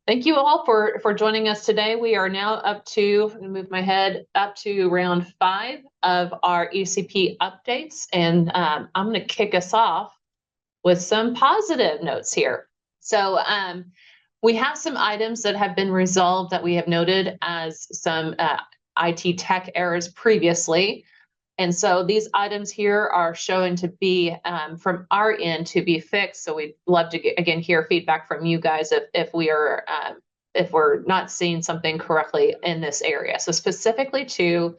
Thank you all for joining us today. We are now up to, I'm gonna move my head up to round 5 of our ECP updates. And I'm gonna kick us off with some positive notes here. So we have some items that have been resolved that we have noted as some IT tech errors previously. And so these items here are showing to be from our end to be fixed. So we'd love to again hear feedback from you guys if we're not seeing something correctly in this area. So specifically to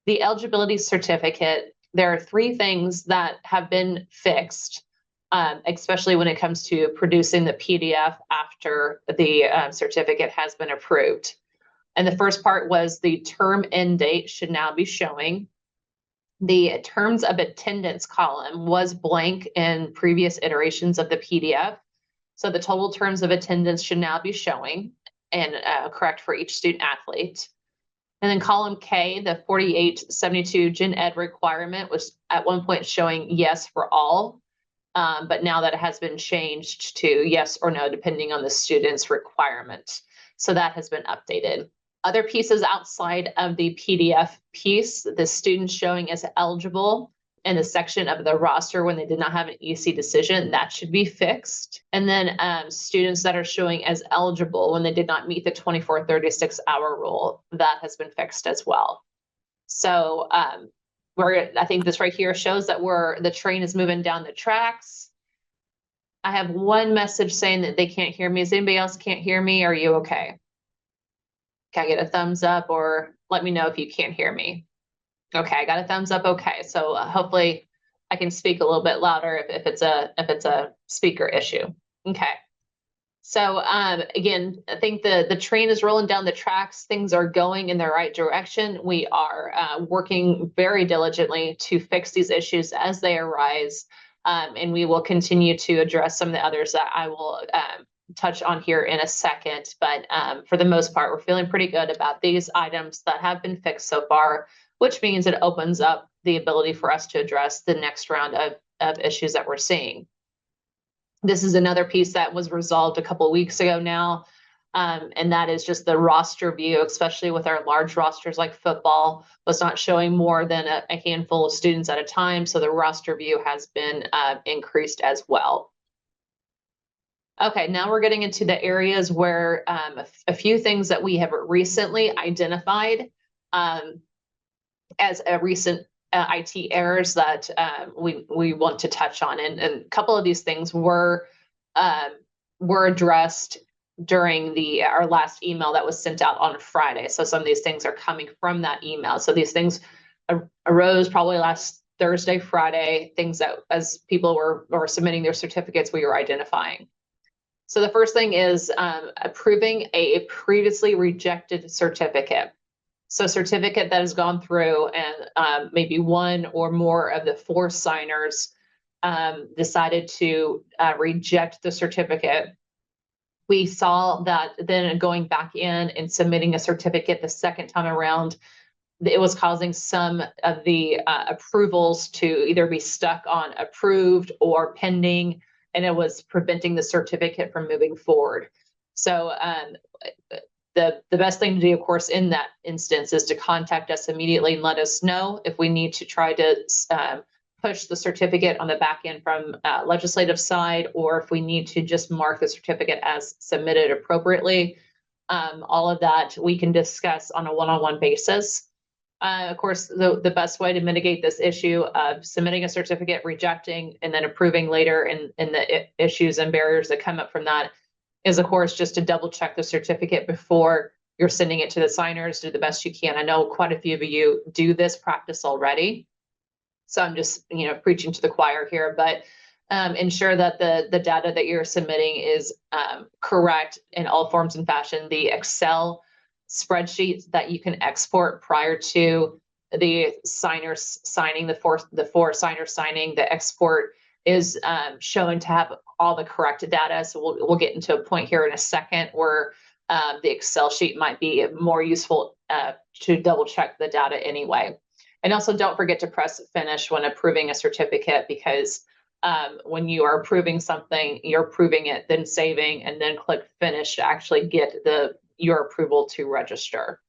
the eligibility certificate, there are 3 things that have been fixed, especially when it comes to producing the PDF after the certificate has been approved. And the first part was the term end date should now be showing. The terms of attendance column was blank in previous iterations of the PDF. So the total terms of attendance should now be showing and correct for each student athlete. And then column K, the 4872 Gen Ed requirement was at one point showing yes for all, but now that it has been changed to yes or no, depending on the student's requirement. So that has been updated. Other pieces outside of the PDF piece, the students showing as eligible in the section of the roster when they did not have an EC decision, that should be fixed. And then students that are showing as eligible when they did not meet the 24-36-hour rule, that has been fixed as well. So I think this right here shows that the train is moving down the tracks. I have one message saying that they can't hear me. Is anybody else can't hear me? Are you okay? Can I get a thumbs up or let me know if you can't hear me? Okay, I got a thumbs up. Okay, so hopefully I can speak a little bit louder if it's a speaker issue. Okay, so again, I think the train is rolling down the tracks. Things are going in the right direction. We are working very diligently to fix these issues as they arise, and we will continue to address some of the others that I will touch on here in a second. But for the most part, we're feeling pretty good about these items that have been fixed so far, which means it opens up the ability for us to address the next round of issues that we're seeing. This is another piece that was resolved a couple of weeks ago now, and that is just the roster view, especially with our large rosters like football, was not showing more than a handful of students at a time. So the roster view has been increased as well. Okay, now we're getting into the areas where a few things that we have recently identified as a recent IT errors that we want to touch on. And a couple of these things were addressed during our last email that was sent out on Friday. So some of these things are coming from that email. So these things arose probably last Thursday, Friday, things that as people were submitting their certificates, we were identifying. So the first thing is approving a previously rejected certificate. So certificate that has gone through and maybe one or more of the 4 signers decided to reject the certificate. We saw that then going back in and submitting a certificate the second time around, it was causing some of the approvals to either be stuck on approved or pending, and it was preventing the certificate from moving forward. So the best thing to do, of course, in that instance is to contact us immediately and let us know if we need to try to push the certificate on the back end from legislative side, or if we need to just mark the certificate as submitted appropriately. All of that we can discuss on a one-on-one basis. Of course, the best way to mitigate this issue of submitting a certificate, rejecting, and then approving later and the issues and barriers that come up from that is, of course, just to double check the certificate before you're sending it to the signers. Do the best you can. I know quite a few of you do this practice already, so I'm just preaching to the choir here, but ensure that the data that you're submitting is correct in all forms and fashion. The Excel spreadsheets that you can export prior to the signers signing, the four signers signing, the export is shown to have all the correct data. So we'll get into a point here in a second where the Excel sheet might be more useful to double check the data anyway. And also don't forget to press finish when approving a certificate, because when you are approving something, you're approving it, then saving, and then click finish to actually get your approval to register.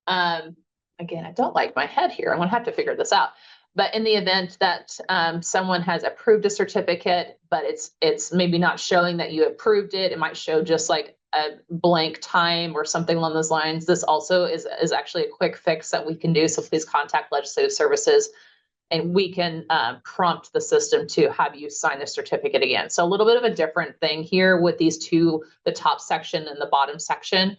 Again, I don't like my head here. I'm gonna have to figure this out. But in the event that someone has approved a certificate, but it's maybe not showing that you approved it, it might show just like a blank time or something along those lines. This also is actually a quick fix that we can do. So please contact Legislative Services and we can prompt the system to have you sign the certificate again. So a little bit of a different thing here with these two, the top section and the bottom section.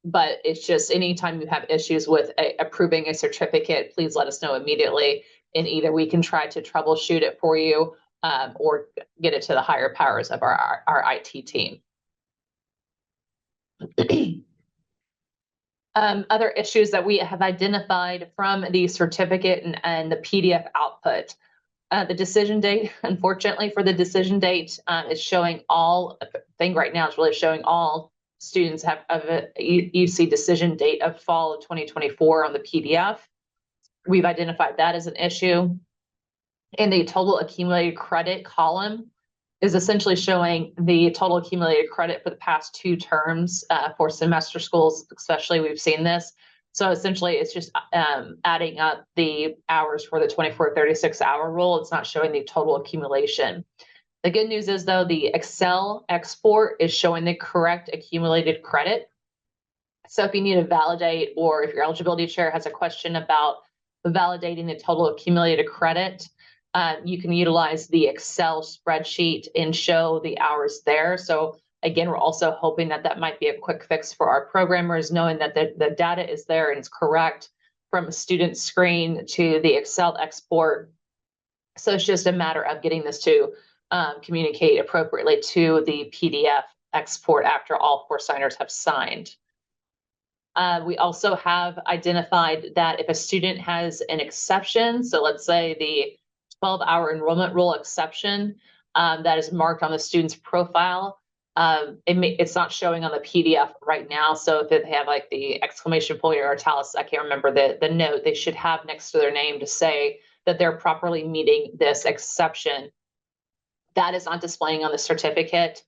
But it's just anytime you have issues with approving a certificate, please let us know immediately. And either we can try to troubleshoot it for you or get it to the higher powers of our IT team. Other issues that we have identified from the certificate and the PDF output. The decision date, unfortunately for the decision date, is showing all, the thing right now is really showing all students have a UC decision date of fall of 2024 on the PDF. We've identified that as an issue. And the total accumulated credit column is essentially showing the total accumulated credit for the past 2 terms for semester schools, especially we've seen this. So essentially it's just adding up the hours for the 24-36 hour rule. It's not showing the total accumulation. The good news is though, the Excel export is showing the correct accumulated credit. So if you need to validate, or if your eligibility chair has a question about validating the total accumulated credit, you can utilize the Excel spreadsheet and show the hours there. So again, we're also hoping that that might be a quick fix for our programmers, knowing that the data is there and it's correct from a student screen to the Excel export. So it's just a matter of getting this to communicate appropriately to the PDF export after all 4 signers have signed. We also have identified that if a student has an exception, so let's say the 12-hour enrollment rule exception that is marked on the student's profile, it's not showing on the PDF right now. So if they have like the exclamation point or italics, I can't remember the note, they should have next to their name to say that they're properly meeting this exception. That is not displaying on the certificate,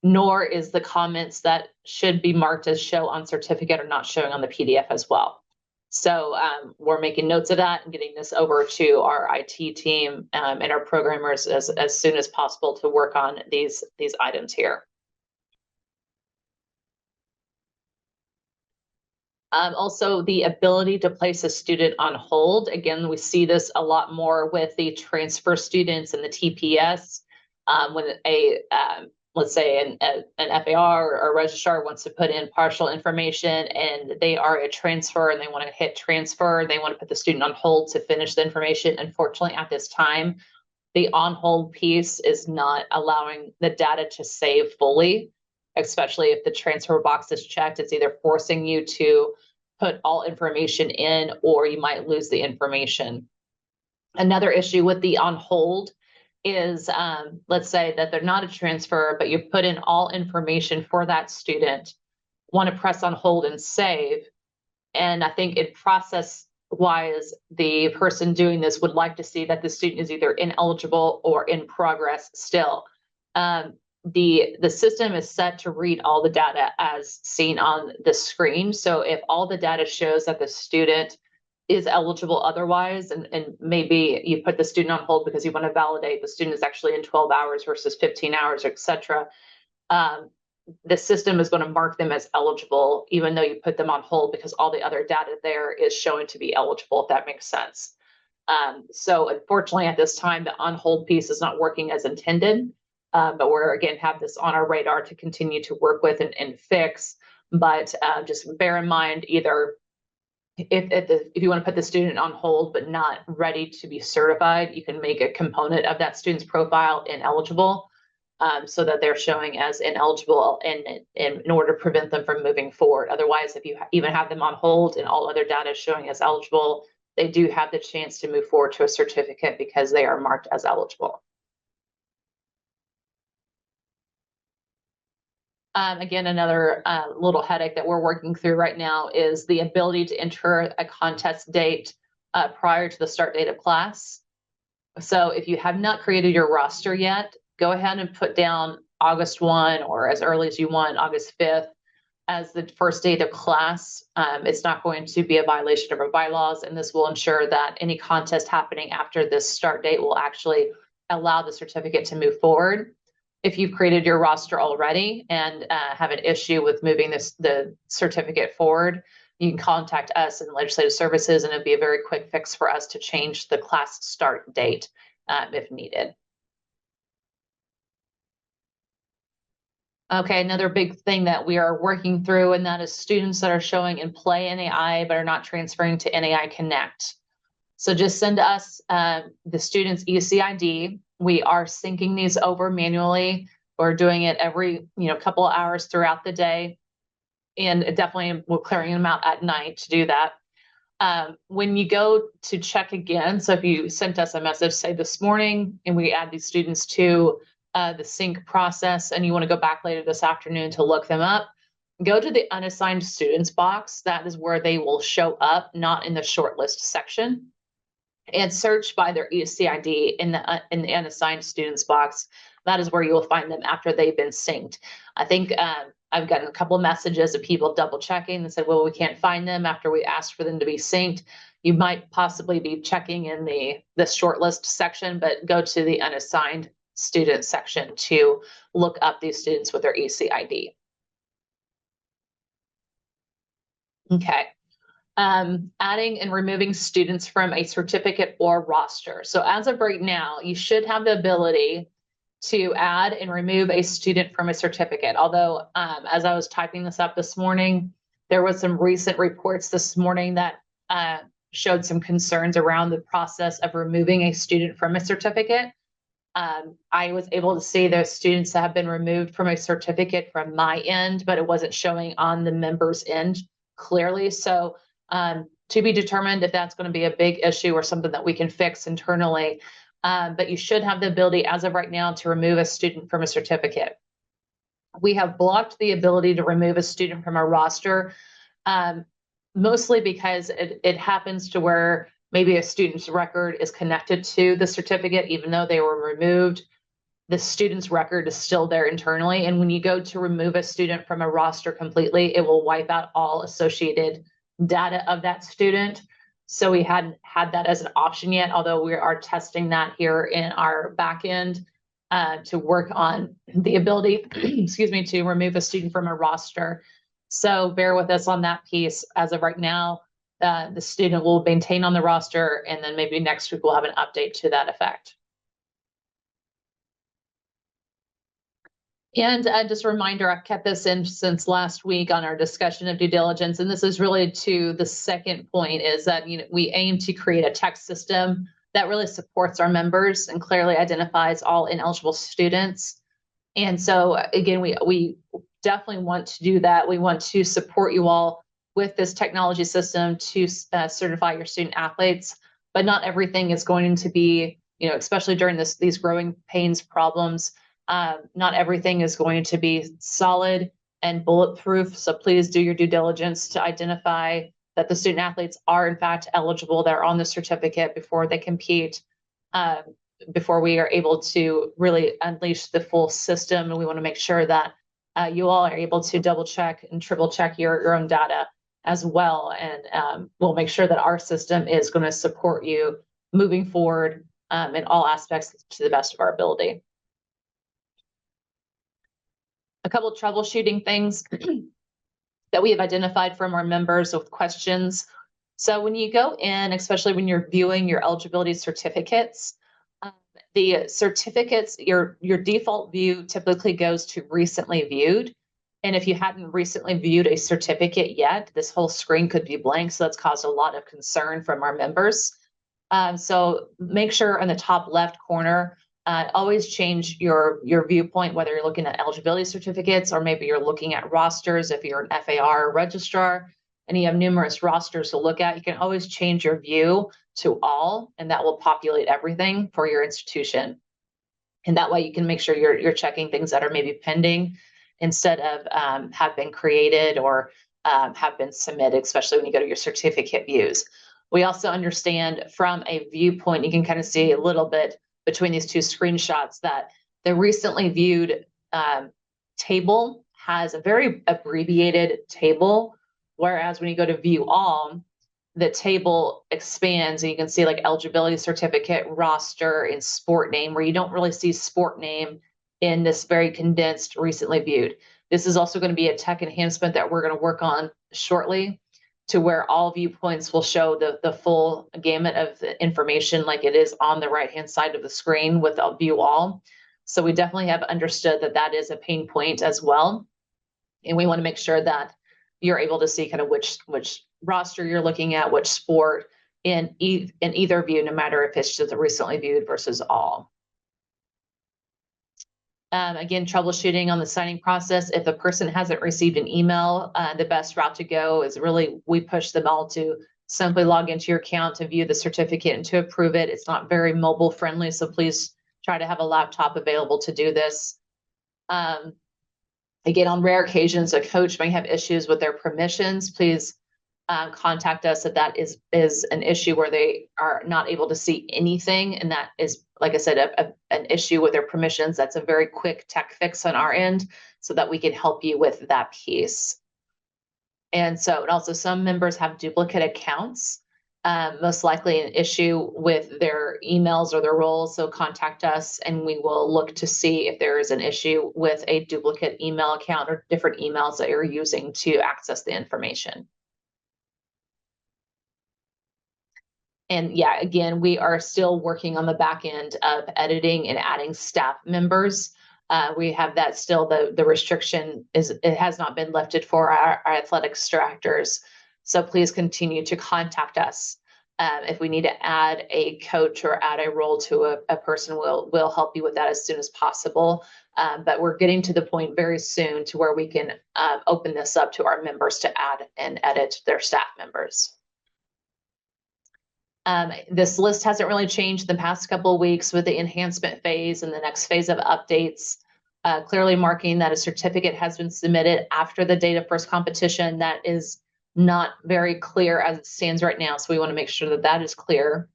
nor is the comments that should be marked as show on certificate are not showing on the PDF as well. So we're making notes of that and getting this over to our IT team and our programmers as soon as possible to work on these items here. Also, the ability to place a student on hold. Again, we see this a lot more with the transfer students and the TPS. When let's say an FAR or registrar wants to put in partial information and they are a transfer and they want to hit transfer, they want to put the student on hold to finish the information. Unfortunately, at this time, the on hold piece is not allowing the data to save fully, especially if the transfer box is checked. It's either forcing you to put all information in or you might lose the information. Another issue with the on hold is let's say that they're not a transfer, but you put in all information for that student, want to press on hold and save. And I think in process wise, the person doing this would like to see that the student is either ineligible or in progress still. The system is set to read all the data as seen on the screen. So if all the data shows that the student is eligible otherwise, and maybe you put the student on hold because you want to validate the student is actually in 12 hours versus 15 hours, et cetera, the system is going to mark them as eligible, even though you put them on hold because all the other data there is showing to be eligible, if that makes sense. So unfortunately, at this time, the on hold piece is not working as intended, but we're, again, have this on our radar to continue to work with and fix. But just bear in mind, either if you want to put the student on hold but not ready to be certified, you can make a component of that student's profile ineligible, so that they're showing as ineligible in order to prevent them from moving forward. Otherwise, if you even have them on hold and all other data is showing as eligible, they do have the chance to move forward to a certificate because they are marked as eligible. Again, another little headache that we're working through right now is the ability to enter a contest date prior to the start date of class. So if you have not created your roster yet, go ahead and put down August 1 or as early as you want, August 5th, as the first date of class. It's not going to be a violation of our bylaws, and this will ensure that any contest happening after this start date will actually allow the certificate to move forward. If you've created your roster already and have an issue with moving the certificate forward, you can contact us in Legislative Services, and it'll be a very quick fix for us to change the class start date if needed. Okay, another big thing that we are working through, and that is students that are showing in PlayNAIA but are not transferring to NAIAConnect. So just send us the student's ECID. We are syncing these over manually. We're doing it every couple of hours throughout the day, and definitely we're clearing them out at night to do that. When you go to check again, so if you sent us a message, say this morning, and we add these students to the sync process, and you want to go back later this afternoon to look them up, go to the unassigned students box. That is where they will show up, not in the shortlist section, and search by their ECID in the unassigned students box. That is where you will find them after they've been synced. I think I've gotten a couple of messages of people double checking and said, well, we can't find them after we asked for them to be synced. You might possibly be checking in the shortlist section, but go to the unassigned student section to look up these students with their ECID. Okay. Adding and removing students from a certificate or roster. So as of right now, you should have the ability to add and remove a student from a certificate. Although, as I was typing this up this morning, there was some recent reports this morning that showed some concerns around the process of removing a student from a certificate. I was able to see those students that have been removed from a certificate from my end, but it wasn't showing on the member's end clearly. So to be determined if that's going to be a big issue or something that we can fix internally. But you should have the ability as of right now to remove a student from a certificate. We have blocked the ability to remove a student from a roster, mostly because it happens to where maybe a student's record is connected to the certificate, even though they were removed. The student's record is still there internally. And when you go to remove a student from a roster completely, it will wipe out all associated data of that student. So we hadn't had that as an option yet, although we are testing that here in our back end to work on the ability, excuse me, to remove a student from a roster. So bear with us on that piece. As of right now, the student will maintain on the roster, and then maybe next week we'll have an update to that effect. And just a reminder, I've kept this in since last week on our discussion of due diligence. And this is really to the second point, is that we aim to create a text system that really supports our members and clearly identifies all ineligible students. And so again, we definitely want to do that. We want to support you all with this technology system to certify your student athletes, but not everything is going to be, especially during these growing pains problems, not everything is going to be solid and bulletproof. So please do your due diligence to identify that the student athletes are in fact eligible. They're on the certificate before they compete, before we are able to really unleash the full system. And we want to make sure that you all are able to double check and triple check your own data as well. And we'll make sure that our system is going to support you moving forward in all aspects to the best of our ability. A couple of troubleshooting things that we have identified from our members with questions. So when you go in, especially when you're viewing your eligibility certificates, the certificates, your default view typically goes to recently viewed. And if you hadn't recently viewed a certificate yet, this whole screen could be blank. So that's caused a lot of concern from our members. So make sure in the top left corner, always change your viewpoint, whether you're looking at eligibility certificates or maybe you're looking at rosters. If you're an FAR or registrar and you have numerous rosters to look at, you can always change your view to all, and that will populate everything for your institution. And that way you can make sure you're checking things that are maybe pending instead of have been created or have been submitted, especially when you go to your certificate views. We also understand from a viewpoint, you can kind of see a little bit between these two screenshots that the recently viewed table has a very abbreviated table, whereas when you go to view all, the table expands and you can see like eligibility certificate, roster, and sport name, where you don't really see sport name in this very condensed recently viewed. This is also going to be a tech enhancement that we're going to work on shortly, to where all viewpoints will show the full gamut of the information like it is on the right-hand side of the screen with a view all. So we definitely have understood that that is a pain point as well. And we want to make sure that you're able to see kind of which roster you're looking at, which sport in either view, no matter if it's just a recently viewed versus all. Again, troubleshooting on the signing process. If the person hasn't received an email, the best route to go is really, we push them all to simply log into your account to view the certificate and to approve it. It's not very mobile friendly, so please try to have a laptop available to do this. Again, on rare occasions, a coach may have issues with their permissions. Please contact us if that is an issue where they are not able to see anything. And that is, like I said, an issue with their permissions. That's a very quick tech fix on our end so that we can help you with that piece. And also some members have duplicate accounts, most likely an issue with their emails or their roles. So contact us and we will look to see if there is an issue with a duplicate email account or different emails that you're using to access the information. And yeah, again, we are still working on the back end of editing and adding staff members. We have that still, the restriction it has not been lifted for our athletics directors. So please continue to contact us. If we need to add a coach or add a role to a person, we'll help you with that as soon as possible. But we're getting to the point very soon to where we can open this up to our members to add and edit their staff members. This list hasn't really changed the past couple of weeks with the enhancement phase and the next phase of updates, clearly marking that a certificate has been submitted after the date of first competition. That is not very clear as it stands right now, so we want to make sure that that is clear.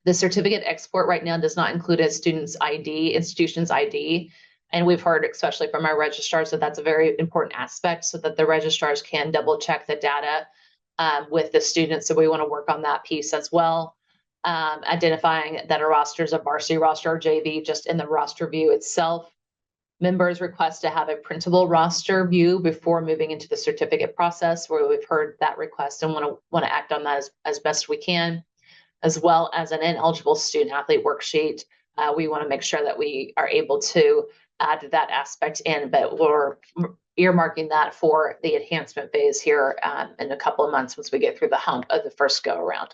The certificate export right now does not include a student's ID, institution's ID, and we've heard, especially from our registrars, that that's a very important aspect so that the registrars can double check the data with the students. So we want to work on that piece as well. Identifying that a roster is a varsity roster or JV just in the roster view itself. Members request to have a printable roster view before moving into the certificate process, where we've heard that request and want to act on that as best we can, as well as an ineligible student athlete worksheet. We want to make sure that we are able to add that aspect in, but we're earmarking that for the enhancement phase here in a couple of months once we get through the hump of the first go around.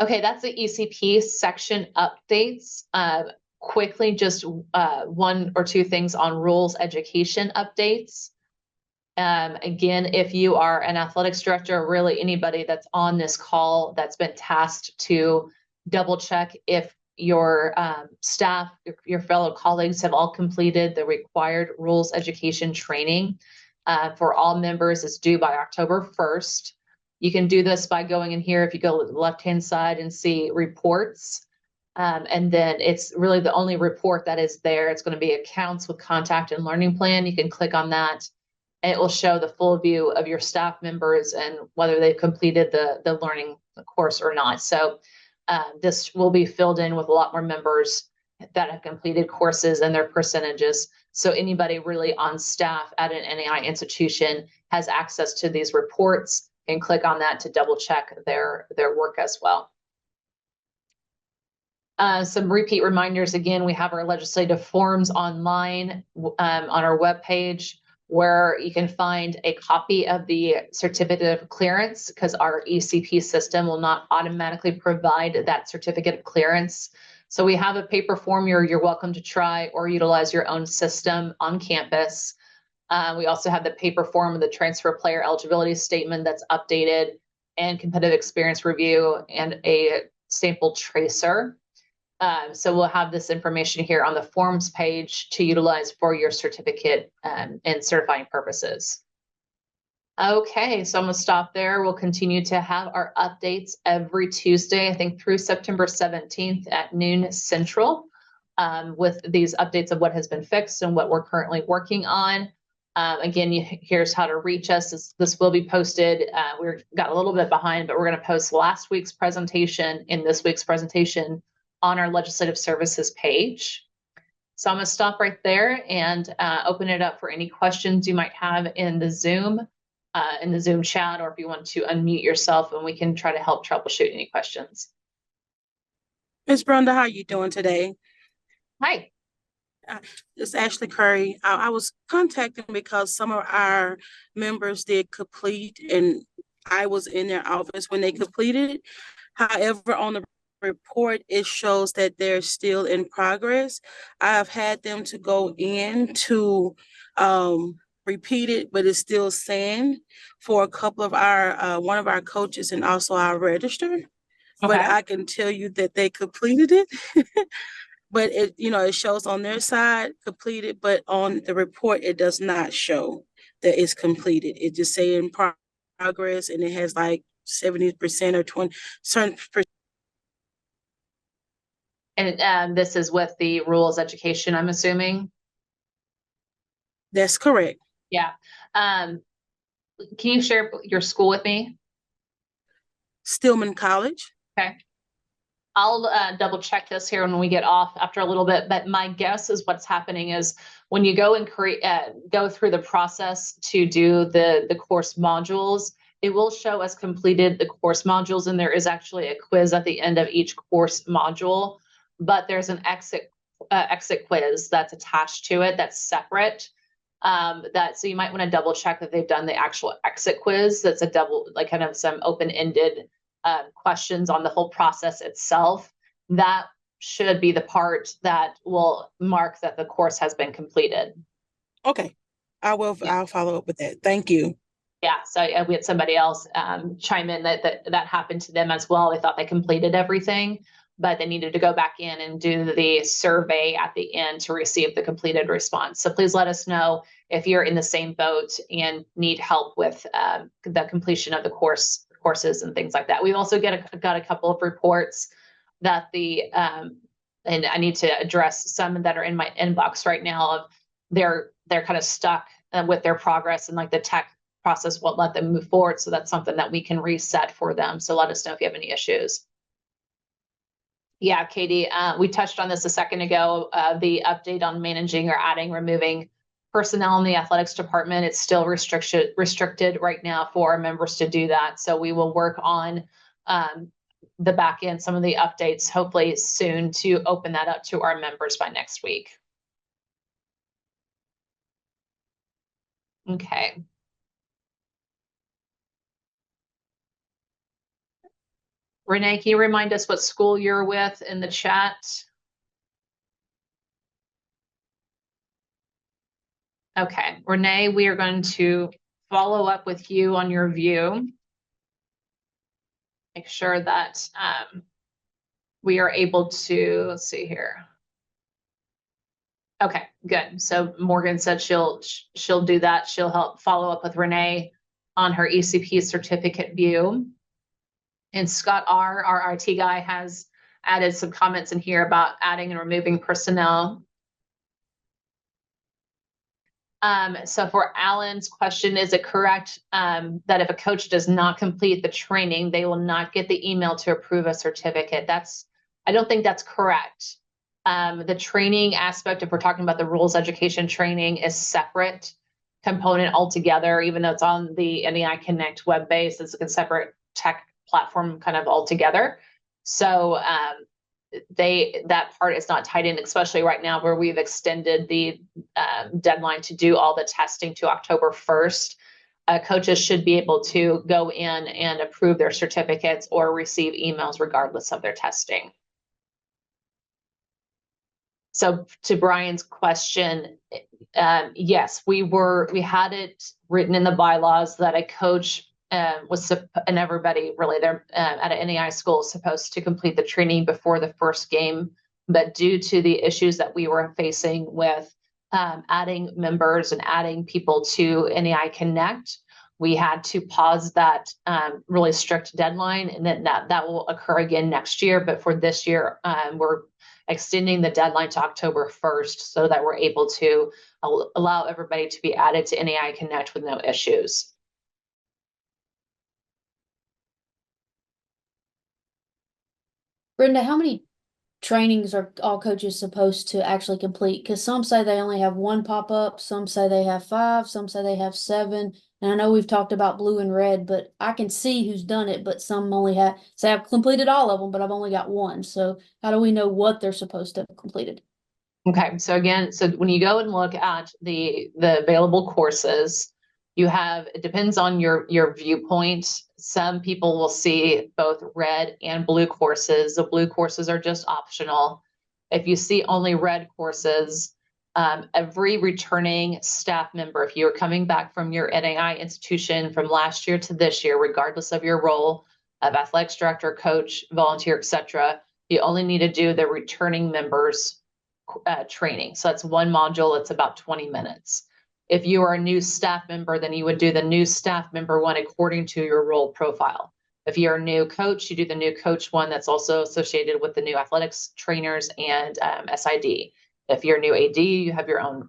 Okay, that's the ECP section updates. Quickly, just one or two things on rules education updates. Again, if you are an athletics director or really anybody that's on this call that's been tasked to double check if your staff, your fellow colleagues have all completed the required rules education training for all members is due by October 1st. You can do this by going in here. If you go to the left-hand side and see reports, and then it's really the only report that is there. It's going to be accounts with contact and learning plan. You can click on that and it will show the full view of your staff members and whether they've completed the learning course or not. So this will be filled in with a lot more members that have completed courses and their percentages. So anybody really on staff at an NAIA institution has access to these reports and click on that to double check their work as well. Some repeat reminders. Again, we have our legislative forms online on our webpage, where you can find a copy of the certificate of clearance, because our ECP system will not automatically provide that certificate of clearance. So we have a paper form you're welcome to try or utilize your own system on campus. We also have the paper form of the transfer player eligibility statement that's updated, and competitive experience review, and a sample tracer. So we'll have this information here on the forms page to utilize for your certificate and certifying purposes. Okay, so I'm gonna stop there. We'll continue to have our updates every Tuesday, I think through September 17th at noon Central, with these updates of what has been fixed and what we're currently working on. Again, here's how to reach us. This will be posted. We got a little bit behind, but we're going to post last week's presentation and this week's presentation on our legislative services page. So I'm going to stop right there and open it up for any questions you might have in the Zoom chat, or if you want to unmute yourself and we can try to help troubleshoot any questions. Ms. Brenda, how are you doing today? Hi. It's Ashley Curry. I was contacting because some of our members did complete, and I was in their office when they completed. However, on the report, it shows that they're still in progress. I have had them to go in to repeat it, but it's still saying for a couple of our one of our coaches and also our register. Okay. But I can tell you that they completed it. But it, it shows on their side completed, but on the report, it does not show that it's completed. It just say in progress, and it has like 70% or 20 certain percent. And this is with the rules education, I'm assuming. That's correct. Yeah. Can you share your school with me? Stillman College. Okay. I'll double check this here when we get off after a little bit, but my guess is what's happening is when you go and go through the process to do the course modules, it will show us completed the course modules, and there is actually a quiz at the end of each course module, but there's an exit quiz that's attached to it that's separate. So you might want to double check that they've done the actual exit quiz. That's a double, like kind of some open-ended questions on the whole process itself. That should be the part that will mark that the course has been completed. Okay, I will. Yeah. I'll follow up with that. Thank you. Yeah, so we had somebody else chime in that happened to them as well. They thought they completed everything, but they needed to go back in and do the survey at the end to receive the completed response. So please let us know if you're in the same boat and need help with the completion of the courses and things like that. We've also got a couple of reports that and I need to address some that are in my inbox right now of they're kind of stuck with their progress, and like the tech process won't let them move forward. So that's something that we can reset for them. So let us know if you have any issues. Yeah, Katie, we touched on this a second ago, the update on managing or adding, removing personnel in the athletics department. It's still restricted right now for our members to do that. So we will work on the back end, some of the updates, hopefully soon, to open that up to our members by next week. Okay. Renee, can you remind us what school you're with in the chat? Okay, Renee, we are going to follow up with you on your view. Make sure that we are able to, let's see here. Okay, good. So Morgan said she'll do that. She'll help follow up with Renee on her ECP certificate view. And Scott R., our IT guy, has added some comments in here about adding and removing personnel. So for Alan's question, is it correct that if a coach does not complete the training, they will not get the email to approve a certificate? I don't think that's correct. The training aspect, if we're talking about the rules education training, is separate component altogether, even though it's on the NAIAConnect web base, it's a separate tech platform kind of altogether. So that part is not tied in, especially right now where we've extended the deadline to do all the testing to October 1st. Coaches should be able to go in and approve their certificates or receive emails regardless of their testing. So to Brian's question, yes, we had it written in the bylaws that a coach and everybody really there at an NAIA school is supposed to complete the training before the first game. But due to the issues that we were facing with adding members and adding people to NAIAConnect, we had to pause that really strict deadline, and then that will occur again next year. But for this year, we're extending the deadline to October 1st so that we're able to allow everybody to be added to NAIAConnect with no issues. Brenda, how many trainings are all coaches supposed to actually complete? Because some say they only have one pop-up, some say they have 5, some say they have 7. And I know we've talked about blue and red, but I can see who's done it, but some only say I've completed all of them, but I've only got one. So how do we know what they're supposed to have completed? Okay, so again, so when you go and look at the available courses, you have, it depends on your viewpoint. Some people will see both red and blue courses. The blue courses are just optional. If you see only red courses, every returning staff member, if you're coming back from your NAI institution from last year to this year, regardless of your role of athletics director, coach, volunteer, etc., you only need to do the returning members training. So that's one module. It's about 20 minutes. If you are a new staff member, then you would do the new staff member one according to your role profile. If you're a new coach, you do the new coach one that's also associated with the new athletics trainers and SID. If you're a new AD, you have your own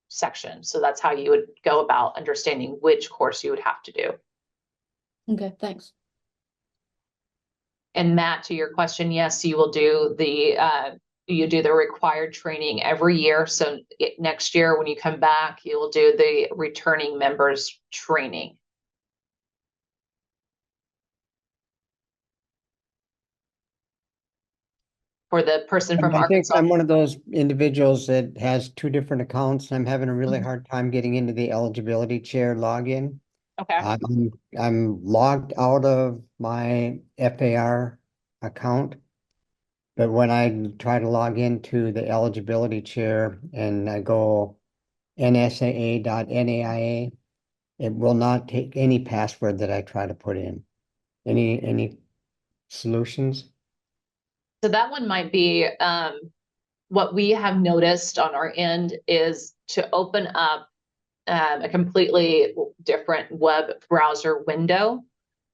section. So that's how you would go about understanding which course you would have to do. Okay, thanks. And Matt, to your question, yes, you will do the required training every year. So next year, when you come back, you will do the returning members training. For the person from I think Arkansas. I'm one of those individuals that has 2 different accounts. I'm having a really hard time getting into the eligibility chair login. Okay. I'm logged out of my FAR account, but when I try to log into the eligibility chair and I go nsaa.naia, it will not take any password that I try to put in. Any solutions? So that one might be what we have noticed on our end is to open up a completely different web browser window,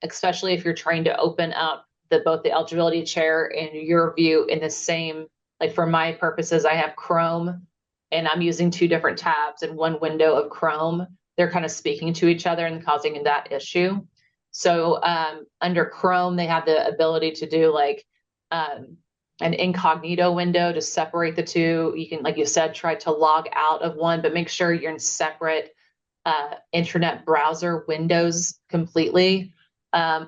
especially if you're trying to open up both the eligibility chair and your view in the same, like for my purposes, I have Chrome and I'm using 2 different tabs in one window of Chrome. They're kind of speaking to each other and causing that issue. So under Chrome, they have the ability to do like an incognito window to separate the 2. You can, like you said, try to log out of one, but make sure you're in separate internet browser windows completely.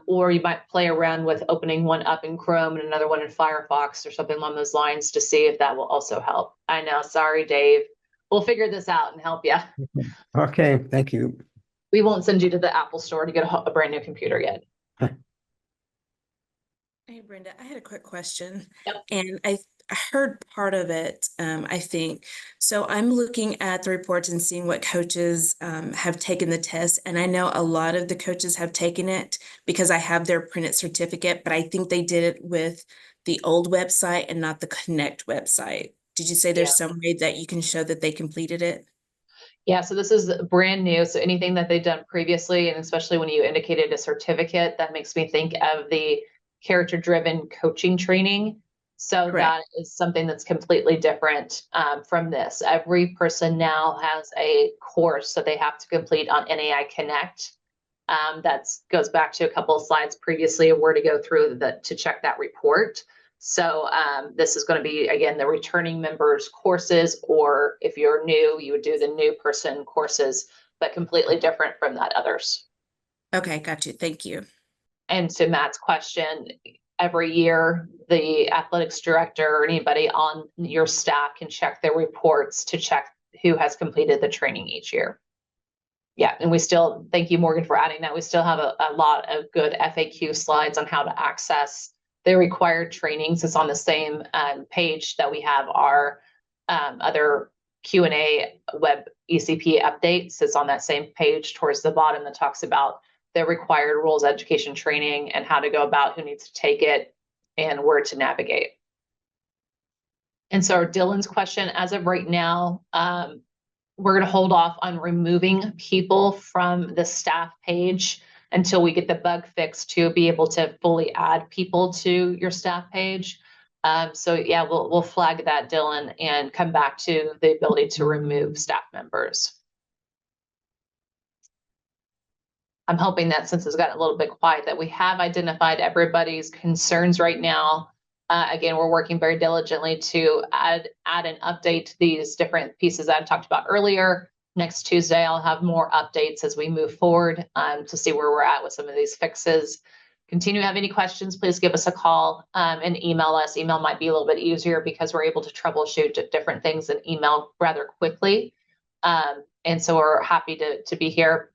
Or you might play around with opening one up in Chrome and another one in Firefox or something along those lines to see if that will also help. I know, sorry, Dave. We'll figure this out and help you. Okay, thank you. We won't send you to the Apple store to get a brand new computer yet. Hey, Brenda, I had a quick question. Yep. And I heard part of it, I think. So I'm looking at the reports and seeing what coaches have taken the test. And I know a lot of the coaches have taken it because I have their printed certificate, but I think they did it with the old website and not the Connect website. Did you say there's some way that you can show that they completed it? Yeah, so this is brand new. So anything that they've done previously, and especially when you indicated a certificate, that makes me think of the character-driven coaching training. So Correct. that is something that's completely different from this. Every person now has a course that they have to complete on NAIAConnect. That goes back to a couple of slides previously of where to go through to check that report. So this is going to be, again, the returning members courses, or if you're new, you would do the new person courses, but completely different from that others. Okay, got you. Thank you. And to Matt's question, every year, the athletics director or anybody on your staff can check their reports to check who has completed the training each year. Yeah, and we still, thank you, Morgan, for adding that. We still have a lot of good FAQ slides on how to access the required trainings. It's on the same page that we have our other Q&A web ECP updates. It's on that same page towards the bottom that talks about the required rules education training and how to go about, who needs to take it, and where to navigate. And so Dylan's question, as of right now, we're going to hold off on removing people from the staff page until we get the bug fixed to be able to fully add people to your staff page. So yeah, we'll flag that, Dylan, and come back to the ability to remove staff members. I'm hoping that since it's gotten a little bit quiet, that we have identified everybody's concerns right now. Again, we're working very diligently to add and update these different pieces that I talked about earlier. Next Tuesday, I'll have more updates as we move forward to see where we're at with some of these fixes. Continue to have any questions, please give us a call and email us. Email might be a little bit easier because we're able to troubleshoot different things in email rather quickly. And so we're happy to be here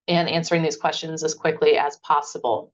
and answering these questions as quickly as possible.